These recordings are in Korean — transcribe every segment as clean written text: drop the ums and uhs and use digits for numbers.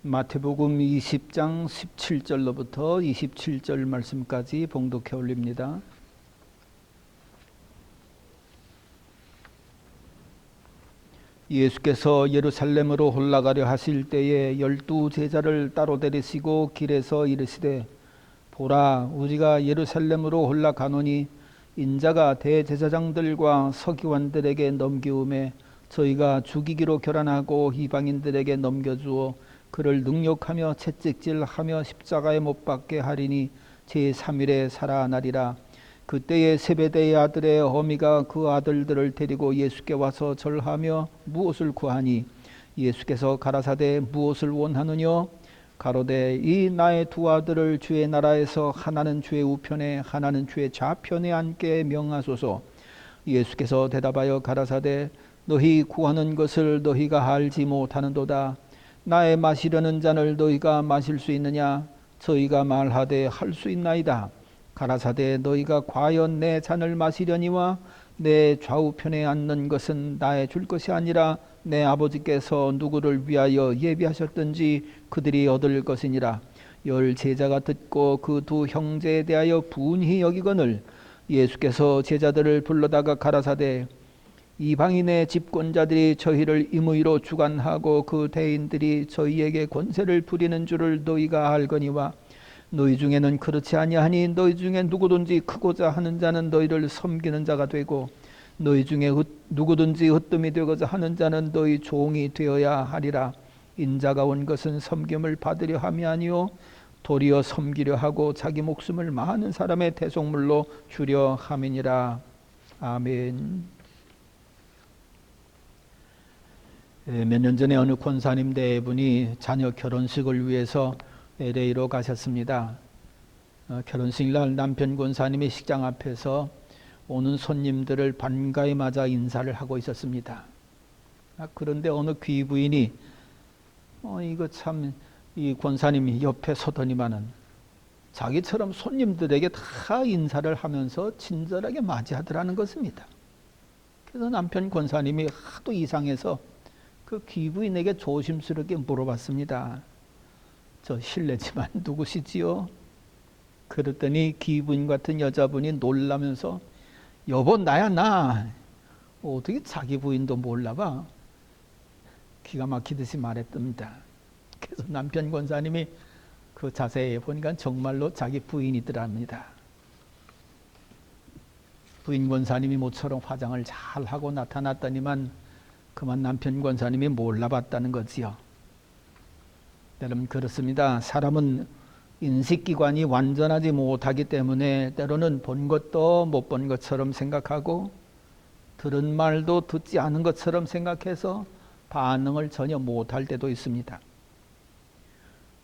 마태복음 20장 17절로부터 27절 말씀까지 봉독해 올립니다. 예수께서 예루살렘으로 올라가려 하실 때에 12 제자를 따로 데리시고 길에서 이르시되 보라, 우리가 예루살렘으로 올라가노니 인자가 대제사장들과 서기관들에게 넘기움에 저희가 죽이기로 결단하고 이방인들에게 넘겨주어 그를 능욕하며 채찍질하며 십자가에 못 박게 하리니 제3일에 살아나리라. 그때에 세베대의 아들의 어미가 그 아들들을 데리고 예수께 와서 절하며 무엇을 구하니 예수께서 가라사대 무엇을 원하느냐? 가로되 이 나의 두 아들을 주의 나라에서 하나는 주의 우편에 하나는 주의 좌편에 앉게 명하소서. 예수께서 대답하여 가라사대 너희 구하는 것을 너희가 알지 못하는도다. 나의 마시려는 잔을 너희가 마실 수 있느냐? 저희가 말하되 할 수 있나이다. 가라사대 너희가 과연 내 잔을 마시려니와 내 좌우편에 앉는 것은 나의 줄 것이 아니라 내 아버지께서 누구를 위하여 예비하셨든지 그들이 얻을 것이니라. 열 제자가 듣고 그 두 형제에 대하여 분히 여기거늘 예수께서 제자들을 불러다가 가라사대 이방인의 집권자들이 저희를 임의로 주관하고 그 대인들이 저희에게 권세를 부리는 줄을 너희가 알거니와 너희 중에는 그렇지 아니하니 너희 중에 누구든지 크고자 하는 자는 너희를 섬기는 자가 되고 너희 중에 누구든지 으뜸이 되고자 하는 자는 너희 종이 되어야 하리라. 인자가 온 것은 섬김을 받으려 함이 아니요 도리어 섬기려 하고 자기 목숨을 많은 사람의 대속물로 주려 함이니라. 아멘. 몇 년 전에 어느 권사님 대분이 자녀 결혼식을 위해서 LA로 가셨습니다. 결혼식 날 남편 권사님이 식장 앞에서 오는 손님들을 반가이 맞아 인사를 하고 있었습니다. 그런데 어느 귀부인이 이거 참 이 권사님이 옆에 서더니만은 자기처럼 손님들에게 다 인사를 하면서 친절하게 맞이하더라는 것입니다. 그래서 남편 권사님이 하도 이상해서 그 귀부인에게 조심스럽게 물어봤습니다. 저 실례지만 누구시지요? 그랬더니 귀부인 같은 여자분이 놀라면서 여보 나야 나. 어떻게 자기 부인도 몰라봐? 기가 막히듯이 말했답니다. 그래서 남편 권사님이 그 자세히 보니까 정말로 자기 부인이더랍니다. 부인 권사님이 모처럼 화장을 잘 하고 나타났더니만 그만 남편 권사님이 몰라봤다는 거지요. 여러분 그렇습니다. 사람은 인식기관이 완전하지 못하기 때문에 때로는 본 것도 못 본 것처럼 생각하고 들은 말도 듣지 않은 것처럼 생각해서 반응을 전혀 못할 때도 있습니다.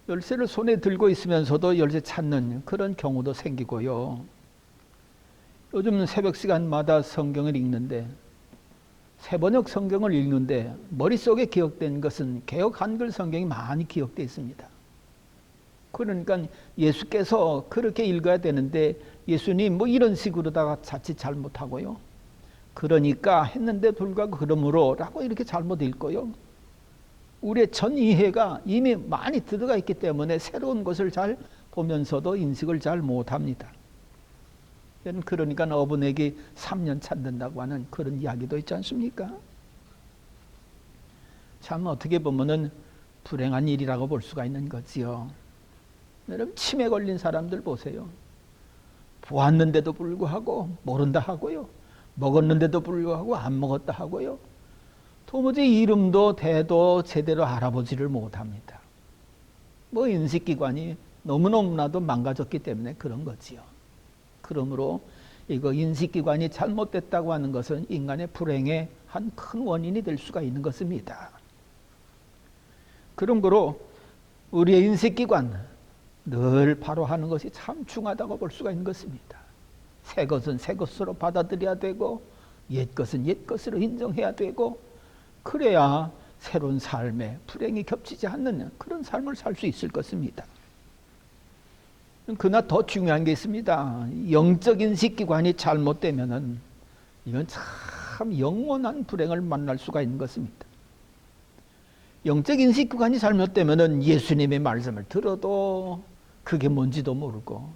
열쇠를 손에 들고 있으면서도 열쇠 찾는 그런 경우도 생기고요. 요즘 새벽 시간마다 성경을 읽는데 세번역 성경을 읽는데 머릿속에 기억된 것은 개역 한글 성경이 많이 기억되어 있습니다. 그러니까 예수께서 그렇게 읽어야 되는데 예수님 뭐 이런 식으로다가 자칫 잘못하고요. 그러니까 했는데 불구하고 그러므로 라고 이렇게 잘못 읽고요. 우리의 전 이해가 이미 많이 들어가 있기 때문에 새로운 것을 잘 보면서도 인식을 잘 못합니다. 그러니까 어분에게 3년 찾는다고 하는 그런 이야기도 있지 않습니까? 참 어떻게 보면은 불행한 일이라고 볼 수가 있는 거지요. 여러분 치매 걸린 사람들 보세요. 보았는데도 불구하고 모른다 하고요. 먹었는데도 불구하고 안 먹었다 하고요. 도무지 이름도 대도 제대로 알아보지를 못합니다. 뭐 인식기관이 너무너무나도 망가졌기 때문에 그런 거지요. 그러므로 이거 인식기관이 잘못됐다고 하는 것은 인간의 불행의 한 큰 원인이 될 수가 있는 것입니다. 그러므로 우리의 인식기관 늘 바로 하는 것이 참 중요하다고 볼 수가 있는 것입니다. 새 것은 새 것으로 받아들여야 되고 옛 것은 옛 것으로 인정해야 되고 그래야 새로운 삶에 불행이 겹치지 않는 그런 삶을 살 수 있을 것입니다. 그러나 더 중요한 게 있습니다. 영적 인식기관이 잘못되면은 이건 참 영원한 불행을 만날 수가 있는 것입니다. 영적 인식기관이 잘못되면은 예수님의 말씀을 들어도 그게 뭔지도 모르고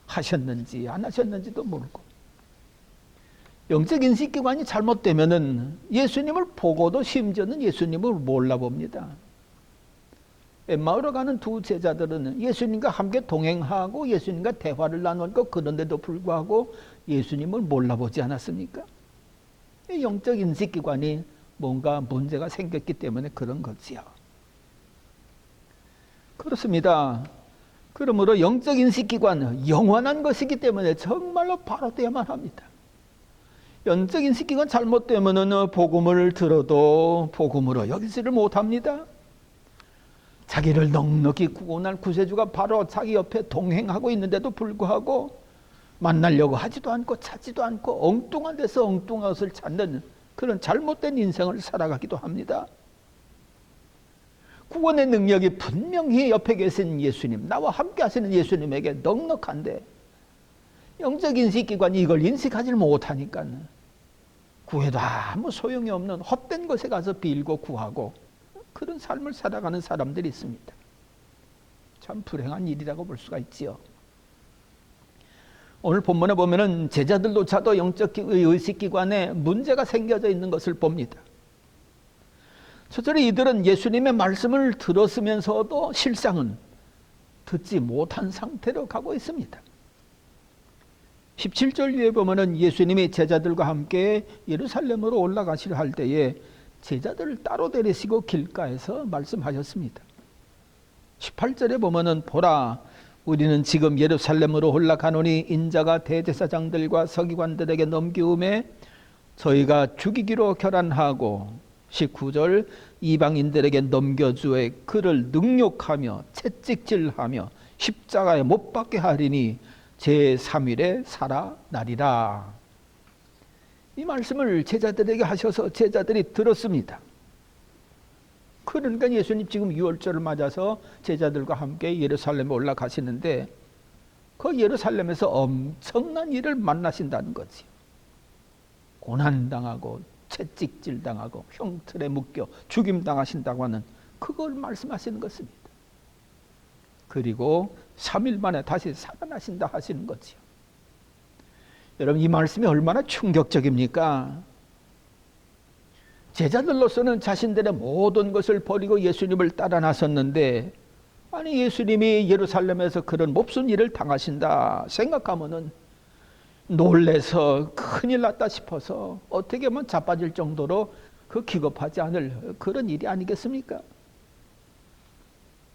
하셨는지 안 하셨는지도 모르고, 영적 인식기관이 잘못되면은 예수님을 보고도 심지어는 예수님을 몰라봅니다. 엠마오로 가는 두 제자들은 예수님과 함께 동행하고 예수님과 대화를 나누고 그런데도 불구하고 예수님을 몰라보지 않았습니까? 영적 인식기관이 뭔가 문제가 생겼기 때문에 그런 거지요. 그렇습니다. 그러므로 영적 인식기관은 영원한 것이기 때문에 정말로 바로 돼야만 합니다. 영적 인식기관 잘못되면은 복음을 들어도 복음으로 여기지를 못합니다. 자기를 넉넉히 구원할 구세주가 바로 자기 옆에 동행하고 있는데도 불구하고 만나려고 하지도 않고 찾지도 않고 엉뚱한 데서 엉뚱한 것을 찾는 그런 잘못된 인생을 살아가기도 합니다. 구원의 능력이 분명히 옆에 계신 예수님, 나와 함께 하시는 예수님에게 넉넉한데 영적 인식기관이 이걸 인식하지 못하니까 구해도 아무 소용이 없는 헛된 것에 가서 빌고 구하고 그런 삶을 살아가는 사람들이 있습니다. 참 불행한 일이라고 볼 수가 있지요. 오늘 본문에 보면은 제자들조차도 영적 의식기관에 문제가 생겨져 있는 것을 봅니다. 저절에 이들은 예수님의 말씀을 들었으면서도 실상은 듣지 못한 상태로 가고 있습니다. 17절 위에 보면은 예수님이 제자들과 함께 예루살렘으로 올라가시려 할 때에 제자들을 따로 데리시고 길가에서 말씀하셨습니다. 18절에 보면은 보라, 우리는 지금 예루살렘으로 올라가노니 인자가 대제사장들과 서기관들에게 넘기움에 저희가 죽이기로 결단하고, 19절 이방인들에게 넘겨주어 그를 능욕하며 채찍질하며 십자가에 못 박게 하리니 제3일에 살아나리라. 이 말씀을 제자들에게 하셔서 제자들이 들었습니다. 그러니까 예수님 지금 유월절을 맞아서 제자들과 함께 예루살렘에 올라가시는데 그 예루살렘에서 엄청난 일을 만나신다는 거지. 고난당하고 채찍질당하고 형틀에 묶여 죽임당하신다고 하는 그걸 말씀하시는 것입니다. 그리고 3일 만에 다시 살아나신다 하시는 거지요. 여러분, 이 말씀이 얼마나 충격적입니까? 제자들로서는 자신들의 모든 것을 버리고 예수님을 따라 나섰는데, 아니 예수님이 예루살렘에서 그런 몹쓸 일을 당하신다 생각하면은 놀래서 큰일 났다 싶어서 어떻게 하면 자빠질 정도로 그 기겁하지 않을 그런 일이 아니겠습니까?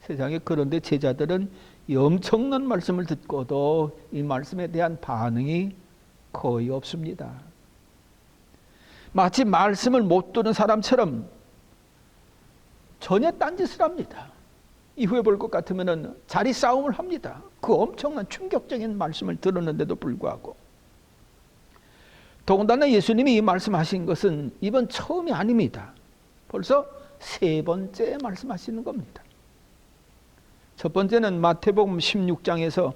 세상에, 그런데 제자들은 이 엄청난 말씀을 듣고도 이 말씀에 대한 반응이 거의 없습니다. 마치 말씀을 못 듣는 사람처럼 전혀 딴짓을 합니다. 이후에 볼 것 같으면 자리 싸움을 합니다. 그 엄청난 충격적인 말씀을 들었는데도 불구하고. 더군다나 예수님이 이 말씀하신 것은 이번 처음이 아닙니다. 벌써 3번째 말씀하시는 겁니다. 첫 번째는 마태복음 16장에서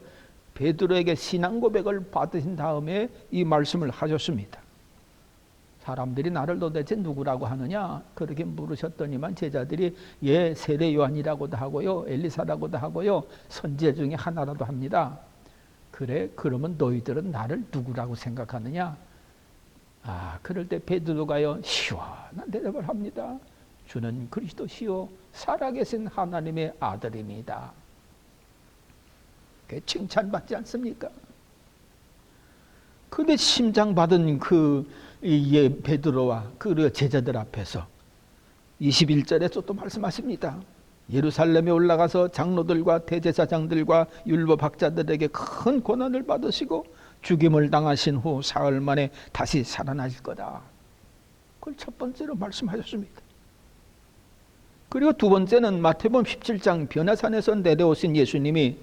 베드로에게 신앙 고백을 받으신 다음에 이 말씀을 하셨습니다. 사람들이 나를 도대체 누구라고 하느냐 그렇게 물으셨더니만 제자들이 예, 세례 요한이라고도 하고요, 엘리사라고도 하고요, 선지자 중에 하나라도 합니다. 그래, 그러면 너희들은 나를 누구라고 생각하느냐? 그럴 때 베드로가요 시원한 대답을 합니다. 주는 그리스도시요 살아계신 하나님의 아들입니다. 그게 칭찬받지 않습니까? 근데 심장받은 베드로와 그 제자들 앞에서 21절에서 또 말씀하십니다. 예루살렘에 올라가서 장로들과 대제사장들과 율법학자들에게 큰 고난을 받으시고 죽임을 당하신 후 사흘 만에 다시 살아나실 거다. 그걸 첫 번째로 말씀하셨습니다. 그리고 두 번째는 마태복음 17장 변화산에서 내려오신 예수님이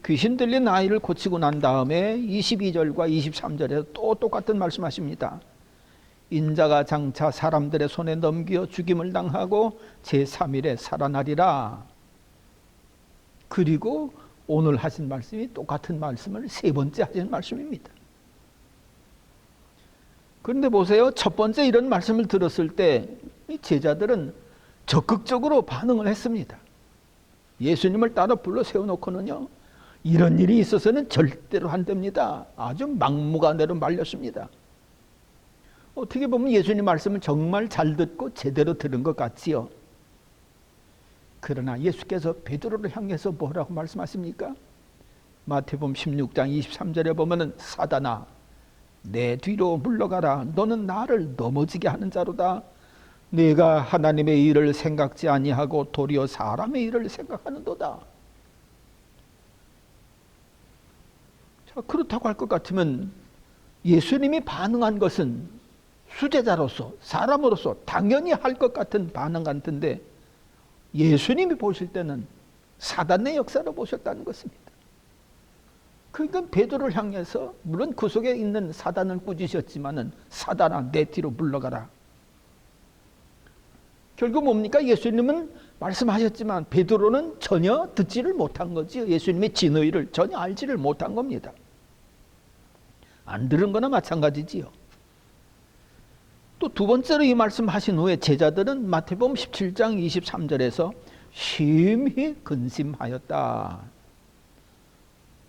귀신 들린 아이를 고치고 난 다음에 22절과 23절에서 또 똑같은 말씀하십니다. 인자가 장차 사람들의 손에 넘겨 죽임을 당하고 제3일에 살아나리라. 그리고 오늘 하신 말씀이 똑같은 말씀을 3번째 하신 말씀입니다. 그런데 보세요. 첫 번째 이런 말씀을 들었을 때 이 제자들은 적극적으로 반응을 했습니다. 예수님을 따라 불러 세워놓고는요, 이런 일이 있어서는 절대로 안 됩니다. 아주 막무가내로 말렸습니다. 어떻게 보면 예수님 말씀을 정말 잘 듣고 제대로 들은 것 같지요. 그러나 예수께서 베드로를 향해서 뭐라고 말씀하십니까? 마태복음 16장 23절에 보면은 사단아 내 뒤로 물러가라. 너는 나를 넘어지게 하는 자로다. 네가 하나님의 일을 생각지 아니하고 도리어 사람의 일을 생각하는도다. 자, 그렇다고 할 것 같으면 예수님이 반응한 것은 수제자로서 사람으로서 당연히 할 것 같은 반응 같은데 예수님이 보실 때는 사단의 역사로 보셨다는 것입니다. 그러니까 베드로를 향해서 물론 그 속에 있는 사단을 꾸짖으셨지만은 사단아 내 뒤로 물러가라. 결국 뭡니까? 예수님은 말씀하셨지만 베드로는 전혀 듣지를 못한 거지. 예수님의 진의를 전혀 알지를 못한 겁니다. 안 들은 거나 마찬가지지요. 또 두 번째로 이 말씀하신 후에 제자들은 마태복음 17장 23절에서 심히 근심하였다.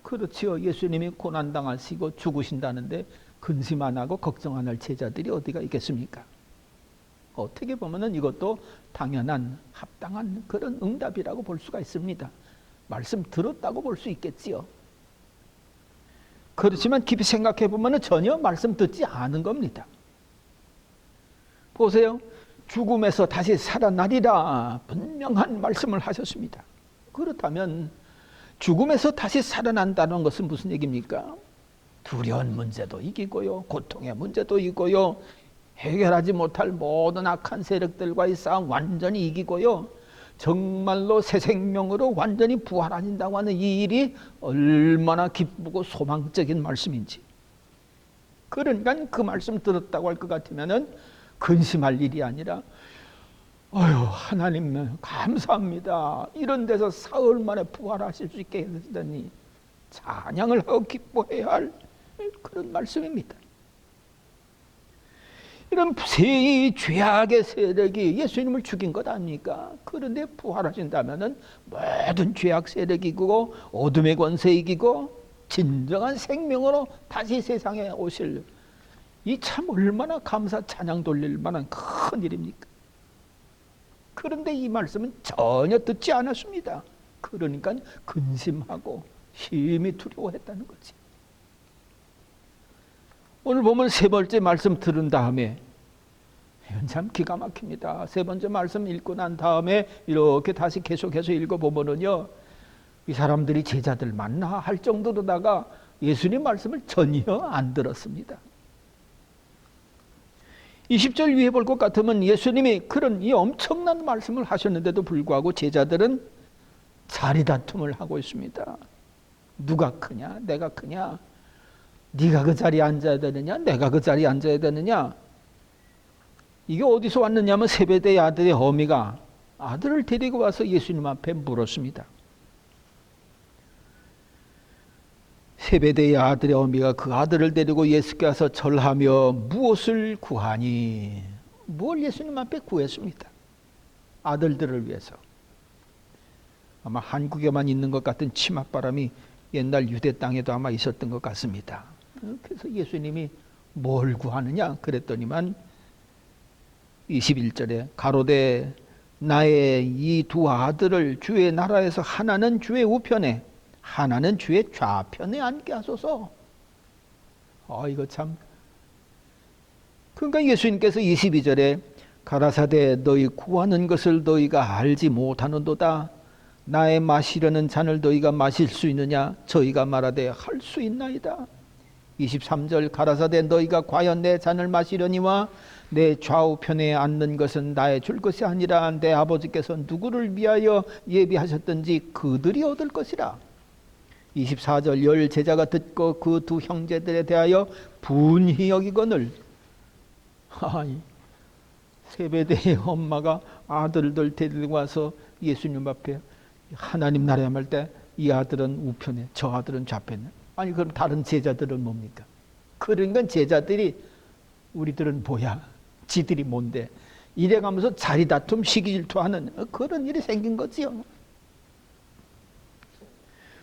그렇지요. 예수님이 고난당하시고 죽으신다는데 근심 안 하고 걱정 안 할 제자들이 어디가 있겠습니까? 어떻게 보면 이것도 당연한 합당한 그런 응답이라고 볼 수가 있습니다. 말씀 들었다고 볼 수 있겠지요. 그렇지만 깊이 생각해 보면 전혀 말씀 듣지 않은 겁니다. 보세요. 죽음에서 다시 살아나리라 분명한 말씀을 하셨습니다. 그렇다면 죽음에서 다시 살아난다는 것은 무슨 얘기입니까? 두려운 문제도 이기고요. 고통의 문제도 이기고요. 해결하지 못할 모든 악한 세력들과의 싸움 완전히 이기고요. 정말로 새 생명으로 완전히 부활하신다고 하는 이 일이 얼마나 기쁘고 소망적인 말씀인지. 그러니까 그 말씀 들었다고 할 것 같으면은 근심할 일이 아니라 하나님 감사합니다. 이런 데서 사흘 만에 부활하실 수 있게 해주시다니 찬양을 하고 기뻐해야 할 그런 말씀입니다. 이런 이 죄악의 세력이 예수님을 죽인 것 아닙니까? 그런데 부활하신다면은 모든 죄악 세력이 이기고 어둠의 권세 이기고 진정한 생명으로 다시 세상에 오실 이 참 얼마나 감사 찬양 돌릴 만한 큰 일입니까? 그런데 이 말씀은 전혀 듣지 않았습니다. 그러니까 근심하고 심히 두려워했다는 거지. 오늘 보면 세 번째 말씀 들은 다음에 이건 참 기가 막힙니다. 세 번째 말씀 읽고 난 다음에 이렇게 다시 계속해서 읽어보면은요, 이 사람들이 제자들 맞나 할 정도로다가 예수님 말씀을 전혀 안 들었습니다. 20절 위에 볼 것 같으면 예수님이 그런 이 엄청난 말씀을 하셨는데도 불구하고 제자들은 자리다툼을 하고 있습니다. 누가 크냐? 내가 크냐? 네가 그 자리에 앉아야 되느냐? 내가 그 자리에 앉아야 되느냐? 이게 어디서 왔느냐면 세베대의 아들의 어미가 아들을 데리고 와서 예수님 앞에 물었습니다. 세베대의 아들의 어미가 그 아들을 데리고 예수께 와서 절하며 무엇을 구하니? 뭘 예수님 앞에 구했습니다. 아들들을 위해서. 아마 한국에만 있는 것 같은 치맛바람이 옛날 유대 땅에도 아마 있었던 것 같습니다. 그래서 예수님이 뭘 구하느냐 그랬더니만 21절에 가로되 나의 이 두 아들을 주의 나라에서 하나는 주의 우편에 하나는 주의 좌편에 앉게 하소서. 이거 참. 그러니까 예수님께서 22절에 가라사대 너희 구하는 것을 너희가 알지 못하는도다. 나의 마시려는 잔을 너희가 마실 수 있느냐? 저희가 말하되 할 수 있나이다. 23절 가라사대 너희가 과연 내 잔을 마시려니와 내 좌우편에 앉는 것은 나의 줄 것이 아니라 내 아버지께서 누구를 위하여 예비하셨든지 그들이 얻을 것이라. 24절 열 제자가 듣고 그 두 형제들에 대하여 분히 여기거늘. 세베대의 엄마가 아들들 데리고 와서 예수님 앞에 하나님 나라에 말 때 이 아들은 우편에 저 아들은 좌편에. 아니 그럼 다른 제자들은 뭡니까? 그러니까 제자들이 우리들은 뭐야? 지들이 뭔데? 이래가면서 자리다툼, 시기질투하는 그런 일이 생긴 거지요.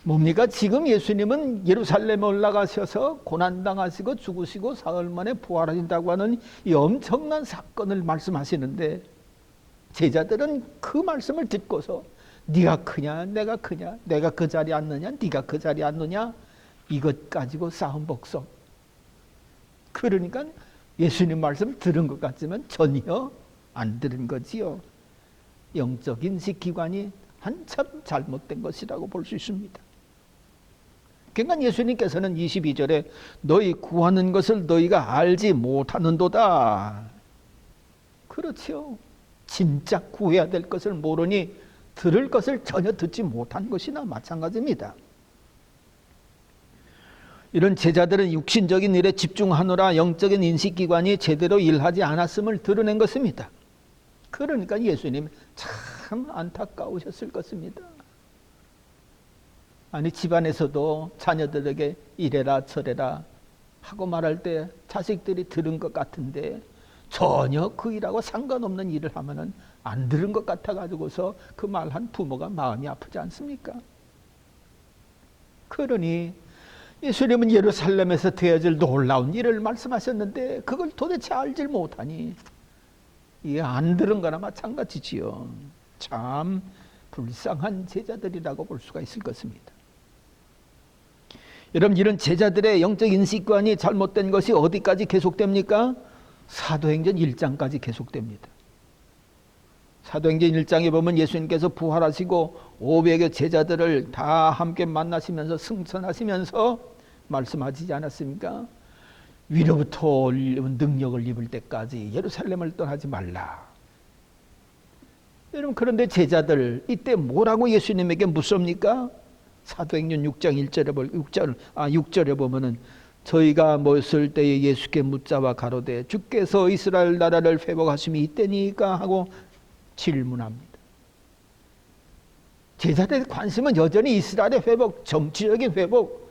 뭡니까? 지금 예수님은 예루살렘에 올라가셔서 고난당하시고 죽으시고 사흘 만에 부활하신다고 하는 이 엄청난 사건을 말씀하시는데, 제자들은 그 말씀을 듣고서 네가 크냐 내가 크냐, 내가 그 자리에 앉느냐 네가 그 자리에 앉느냐, 이것 가지고 싸움 복속. 그러니까 예수님 말씀 들은 것 같지만 전혀 안 들은 거지요. 영적 인식기관이 한참 잘못된 것이라고 볼 수 있습니다. 그러니까 예수님께서는 22절에 너희 구하는 것을 너희가 알지 못하는도다. 그렇지요. 진짜 구해야 될 것을 모르니 들을 것을 전혀 듣지 못한 것이나 마찬가지입니다. 이런 제자들은 육신적인 일에 집중하느라 영적인 인식기관이 제대로 일하지 않았음을 드러낸 것입니다. 그러니까 예수님 참 안타까우셨을 것입니다. 아니, 집안에서도 자녀들에게 이래라 저래라 하고 말할 때 자식들이 들은 것 같은데 전혀 그 일하고 상관없는 일을 하면은 안 들은 것 같아가지고서 그 말한 부모가 마음이 아프지 않습니까? 그러니 예수님은 예루살렘에서 되어질 놀라운 일을 말씀하셨는데 그걸 도대체 알질 못하니 이게 안 들은 거나 마찬가지지요. 참 불쌍한 제자들이라고 볼 수가 있을 것입니다. 여러분, 이런 제자들의 영적 인식관이 잘못된 것이 어디까지 계속됩니까? 사도행전 1장까지 계속됩니다. 사도행전 1장에 보면 예수님께서 부활하시고 500여 제자들을 다 함께 만나시면서 승천하시면서 말씀하시지 않았습니까? 위로부터 능력을 입을 때까지 예루살렘을 떠나지 말라. 여러분, 그런데 제자들 이때 뭐라고 예수님에게 묻습니까? 사도행전 6장 6절에 보면은 저희가 모였을 때에 예수께 묻자와 가로되 주께서 이스라엘 나라를 회복하심이 이때니까 하고 질문합니다. 제자들의 관심은 여전히 이스라엘의 회복, 정치적인 회복,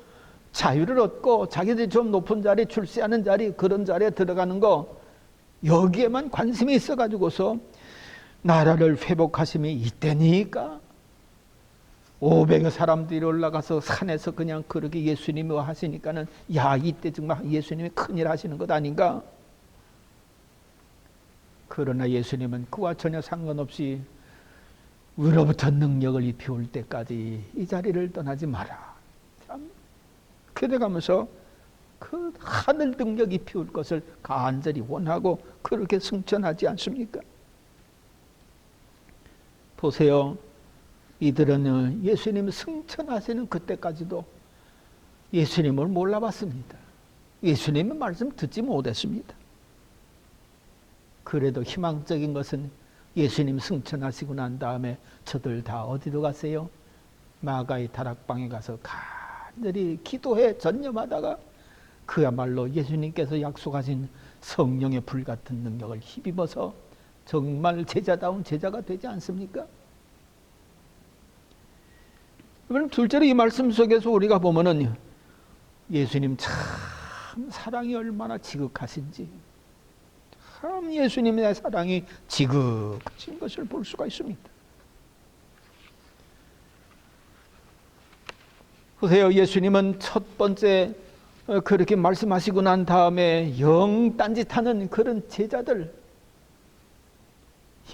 자유를 얻고 자기들이 좀 높은 자리, 출세하는 자리, 그런 자리에 들어가는 거, 여기에만 관심이 있어가지고서 나라를 회복하심이 이때니까 500여 사람들이 올라가서 산에서 그냥 그렇게 예수님이 하시니까는 야, 이때 정말 예수님이 큰일 하시는 것 아닌가? 그러나 예수님은 그와 전혀 상관없이 위로부터 능력을 입혀올 때까지 이 자리를 떠나지 마라. 참 그래가면서 그 하늘 능력 입혀올 것을 간절히 원하고 그렇게 승천하지 않습니까? 보세요. 이들은 예수님 승천하시는 그때까지도 예수님을 몰라봤습니다. 예수님의 말씀 듣지 못했습니다. 그래도 희망적인 것은 예수님 승천하시고 난 다음에 저들 다 어디로 갔어요? 마가의 다락방에 가서 간절히 기도해 전념하다가 그야말로 예수님께서 약속하신 성령의 불같은 능력을 힘입어서 정말 제자다운 제자가 되지 않습니까? 둘째로 이 말씀 속에서 우리가 보면은 예수님 참 사랑이 얼마나 지극하신지, 참 예수님의 사랑이 지극하신 것을 볼 수가 있습니다. 보세요. 예수님은 첫 번째 그렇게 말씀하시고 난 다음에 영 딴짓하는 그런 제자들,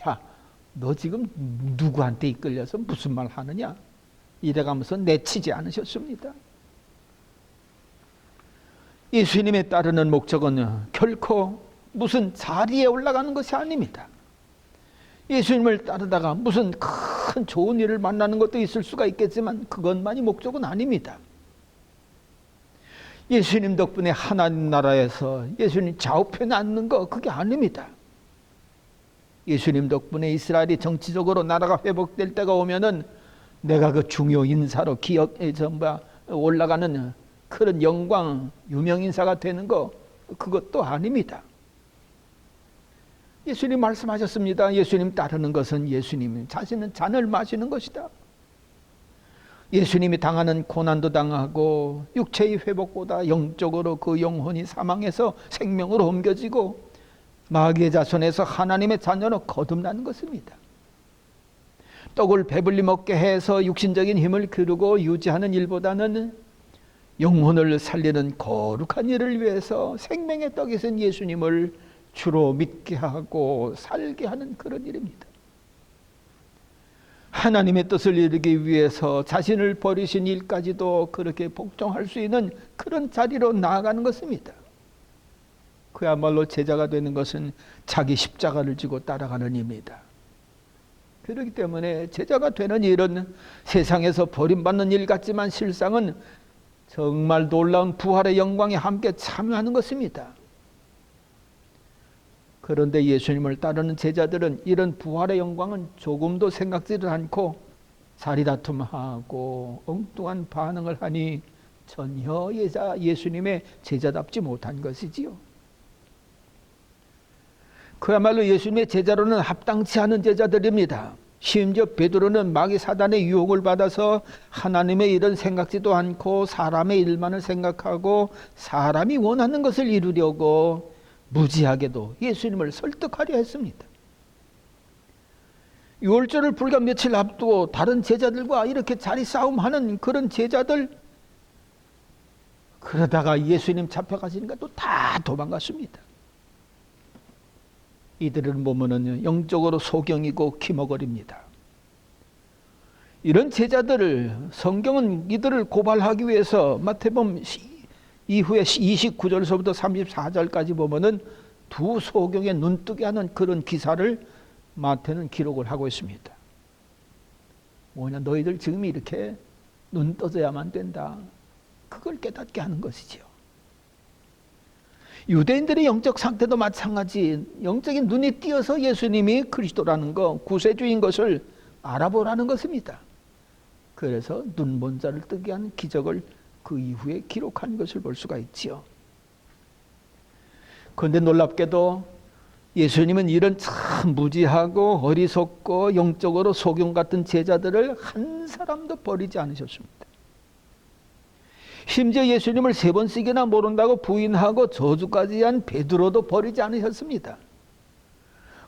야, 너 지금 누구한테 이끌려서 무슨 말 하느냐? 이래가면서 내치지 않으셨습니다. 예수님에 따르는 목적은 결코 무슨 자리에 올라가는 것이 아닙니다. 예수님을 따르다가 무슨 큰 좋은 일을 만나는 것도 있을 수가 있겠지만 그것만이 목적은 아닙니다. 예수님 덕분에 하나님 나라에서 예수님 좌우편에 앉는 거, 그게 아닙니다. 예수님 덕분에 이스라엘이 정치적으로 나라가 회복될 때가 오면은 내가 그 중요 인사로 올라가는 그런 영광, 유명 인사가 되는 거, 그것도 아닙니다. 예수님 말씀하셨습니다. 예수님 따르는 것은 예수님 자신은 잔을 마시는 것이다. 예수님이 당하는 고난도 당하고 육체의 회복보다 영적으로 그 영혼이 사망해서 생명으로 옮겨지고 마귀의 자손에서 하나님의 자녀로 거듭나는 것입니다. 떡을 배불리 먹게 해서 육신적인 힘을 기르고 유지하는 일보다는 영혼을 살리는 거룩한 일을 위해서 생명의 떡이신 예수님을 주로 믿게 하고 살게 하는 그런 일입니다. 하나님의 뜻을 이루기 위해서 자신을 버리신 일까지도 그렇게 복종할 수 있는 그런 자리로 나아가는 것입니다. 그야말로 제자가 되는 것은 자기 십자가를 지고 따라가는 일입니다. 그렇기 때문에 제자가 되는 일은 세상에서 버림받는 일 같지만 실상은 정말 놀라운 부활의 영광에 함께 참여하는 것입니다. 그런데 예수님을 따르는 제자들은 이런 부활의 영광은 조금도 생각지를 않고 자리다툼하고 엉뚱한 반응을 하니 전혀 예수님의 제자답지 못한 것이지요. 그야말로 예수님의 제자로는 합당치 않은 제자들입니다. 심지어 베드로는 마귀 사단의 유혹을 받아서 하나님의 일은 생각지도 않고 사람의 일만을 생각하고 사람이 원하는 것을 이루려고 무지하게도 예수님을 설득하려 했습니다. 유월절을 불과 며칠 앞두고 다른 제자들과 이렇게 자리 싸움하는 그런 제자들, 그러다가 예수님 잡혀가시니까 또 다 도망갔습니다. 이들은 보면은 영적으로 소경이고 기머거립니다. 이런 제자들을 성경은 이들을 고발하기 위해서 마태복음 이후에 29절서부터 34절까지 보면은 두 소경의 눈뜨게 하는 그런 기사를 마태는 기록을 하고 있습니다. 뭐냐, 너희들 지금 이렇게 눈 떠져야만 된다. 그걸 깨닫게 하는 것이죠. 유대인들의 영적 상태도 마찬가지, 영적인 눈이 띄어서 예수님이 그리스도라는 것, 구세주인 것을 알아보라는 것입니다. 그래서 눈먼 자를 뜨게 한 기적을 그 이후에 기록한 것을 볼 수가 있지요. 그런데 놀랍게도 예수님은 이런 참 무지하고 어리석고 영적으로 소경 같은 제자들을 한 사람도 버리지 않으셨습니다. 심지어 예수님을 3번씩이나 모른다고 부인하고 저주까지 한 베드로도 버리지 않으셨습니다.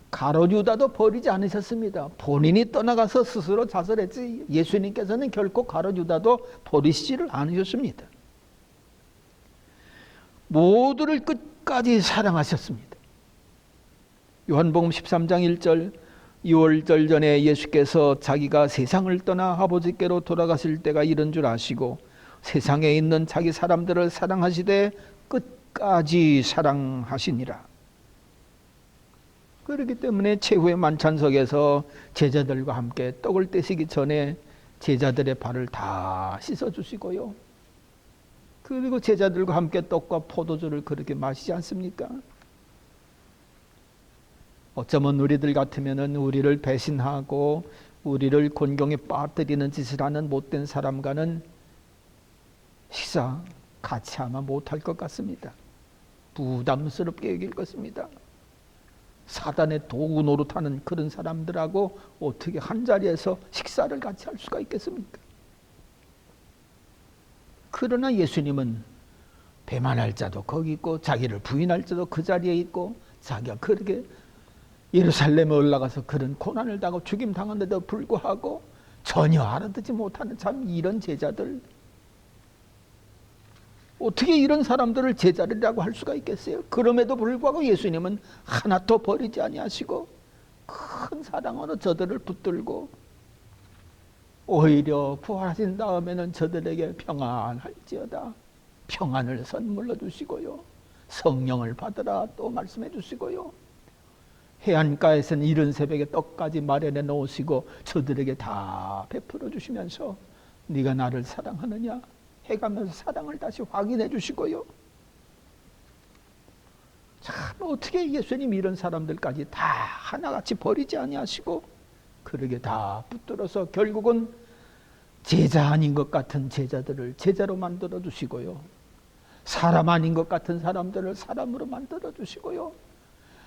가룟 유다도 버리지 않으셨습니다. 본인이 떠나가서 스스로 자살했지 예수님께서는 결코 가룟 유다도 버리시지를 않으셨습니다. 모두를 끝까지 사랑하셨습니다. 요한복음 13장 1절, 유월절 전에 예수께서 자기가 세상을 떠나 아버지께로 돌아가실 때가 이른 줄 아시고 세상에 있는 자기 사람들을 사랑하시되 끝까지 사랑하시니라. 그렇기 때문에 최후의 만찬석에서 제자들과 함께 떡을 떼시기 전에 제자들의 발을 다 씻어주시고요. 그리고 제자들과 함께 떡과 포도주를 그렇게 마시지 않습니까? 어쩌면 우리들 같으면 우리를 배신하고 우리를 곤경에 빠뜨리는 짓을 하는 못된 사람과는 식사 같이 하면 못할 것 같습니다. 부담스럽게 여길 것입니다. 사단의 도구 노릇하는 그런 사람들하고 어떻게 한자리에서 식사를 같이 할 수가 있겠습니까? 그러나 예수님은 배만할 자도 거기 있고 자기를 부인할 자도 그 자리에 있고 자기가 그렇게 예루살렘에 올라가서 그런 고난을 당하고 죽임 당하는데도 불구하고 전혀 알아듣지 못하는 참 이런 제자들, 어떻게 이런 사람들을 제자리라고 할 수가 있겠어요? 그럼에도 불구하고 예수님은 하나도 버리지 아니하시고 큰 사랑으로 저들을 붙들고 오히려 부활하신 다음에는 저들에게 평안할지어다 평안을 선물로 주시고요, 성령을 받으라 또 말씀해 주시고요, 해안가에서는 이른 새벽에 떡까지 마련해 놓으시고 저들에게 다 베풀어 주시면서 네가 나를 사랑하느냐 해가면서 사랑을 다시 확인해 주시고요. 참 어떻게 예수님 이런 사람들까지 다 하나같이 버리지 아니하시고 그러게 다 붙들어서 결국은 제자 아닌 것 같은 제자들을 제자로 만들어 주시고요, 사람 아닌 것 같은 사람들을 사람으로 만들어 주시고요,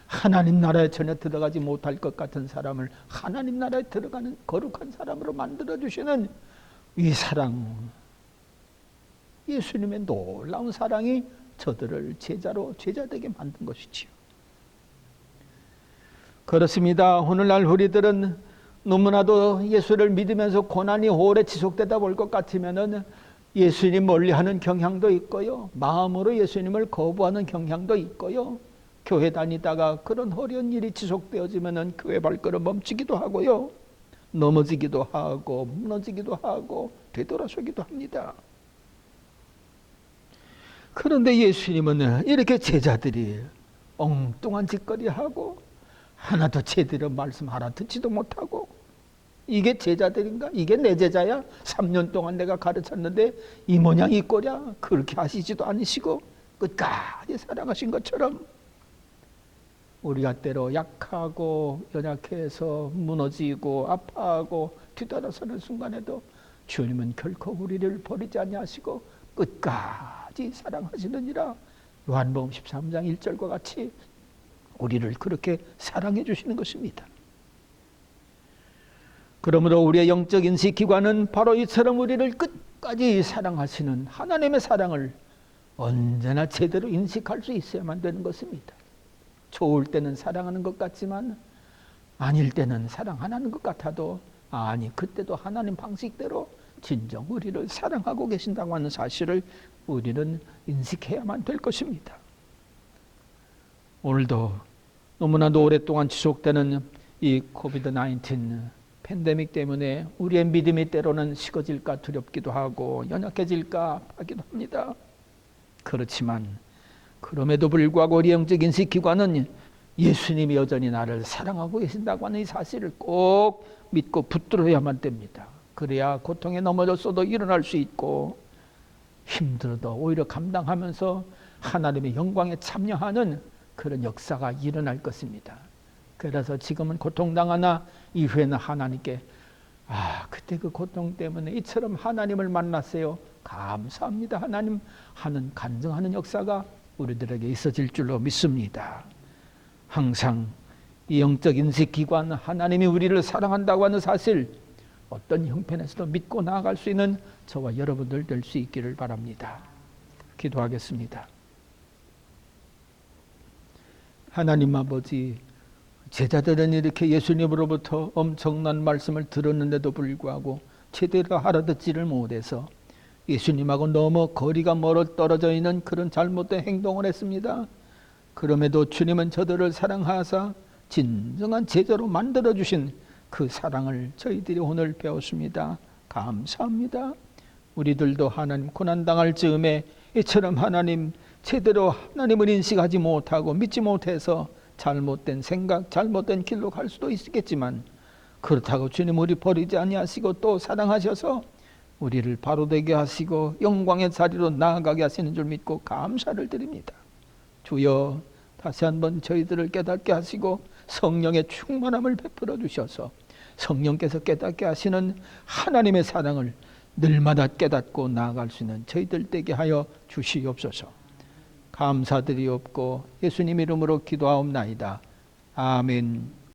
하나님 나라에 전혀 들어가지 못할 것 같은 사람을 하나님 나라에 들어가는 거룩한 사람으로 만들어 주시는 이 사랑, 예수님의 놀라운 사랑이 저들을 제자되게 만든 것이지요. 그렇습니다. 오늘날 우리들은 너무나도 예수를 믿으면서 고난이 오래 지속되다 볼 것 같으면은 예수님 멀리하는 경향도 있고요. 마음으로 예수님을 거부하는 경향도 있고요. 교회 다니다가 그런 어려운 일이 지속되어지면은 교회 발걸음 멈추기도 하고요. 넘어지기도 하고 무너지기도 하고 되돌아서기도 합니다. 그런데 예수님은 이렇게 제자들이 엉뚱한 짓거리하고 하나도 제대로 말씀 알아듣지도 못하고 이게 제자들인가? 이게 내 제자야? 3년 동안 내가 가르쳤는데 이 모양 이 꼴이야? 그렇게 하시지도 않으시고 끝까지 사랑하신 것처럼 우리가 때로 약하고 연약해서 무너지고 아파하고 뒤돌아서는 순간에도 주님은 결코 우리를 버리지 아니하시고 끝까지 사랑하시느니라. 요한복음 13장 1절과 같이 우리를 그렇게 사랑해 주시는 것입니다. 그러므로 우리의 영적 인식기관은 바로 이처럼 우리를 끝까지 사랑하시는 하나님의 사랑을 언제나 제대로 인식할 수 있어야만 되는 것입니다. 좋을 때는 사랑하는 것 같지만 아닐 때는 사랑 안 하는 것 같아도 아니 그때도 하나님 방식대로 진정 우리를 사랑하고 계신다고 하는 사실을 우리는 인식해야만 될 것입니다. 오늘도 너무나도 오랫동안 지속되는 이 코비드-19 팬데믹 때문에 우리의 믿음이 때로는 식어질까 두렵기도 하고 연약해질까 하기도 합니다. 그렇지만 그럼에도 불구하고 우리 영적 인식기관은 예수님이 여전히 나를 사랑하고 계신다고 하는 이 사실을 꼭 믿고 붙들어야만 됩니다. 그래야 고통에 넘어졌어도 일어날 수 있고 힘들어도 오히려 감당하면서 하나님의 영광에 참여하는 그런 역사가 일어날 것입니다. 그래서 지금은 고통당하나 이후에는 하나님께 그때 그 고통 때문에 이처럼 하나님을 만났어요. 감사합니다. 하나님 하는 간증하는 역사가 우리들에게 있어질 줄로 믿습니다. 항상 이 영적 인식기관 하나님이 우리를 사랑한다고 하는 사실 어떤 형편에서도 믿고 나아갈 수 있는 저와 여러분들 될 수 있기를 바랍니다. 기도하겠습니다. 하나님 아버지, 제자들은 이렇게 예수님으로부터 엄청난 말씀을 들었는데도 불구하고 제대로 알아듣지를 못해서 예수님하고 너무 거리가 멀어 떨어져 있는 그런 잘못된 행동을 했습니다. 그럼에도 주님은 저들을 사랑하사 진정한 제자로 만들어주신 그 사랑을 저희들이 오늘 배웠습니다. 감사합니다. 우리들도 하나님 고난당할 즈음에 이처럼 하나님 제대로 하나님을 인식하지 못하고 믿지 못해서 잘못된 생각, 잘못된 길로 갈 수도 있겠지만 그렇다고 주님 우리 버리지 아니하시고 또 사랑하셔서 우리를 바로되게 하시고 영광의 자리로 나아가게 하시는 줄 믿고 감사를 드립니다. 주여 다시 한번 저희들을 깨닫게 하시고 성령의 충만함을 베풀어 주셔서 성령께서 깨닫게 하시는 하나님의 사랑을 늘마다 깨닫고 나아갈 수 있는 저희들 되게 하여 주시옵소서. 감사드리옵고 예수님 이름으로 기도하옵나이다. 아멘.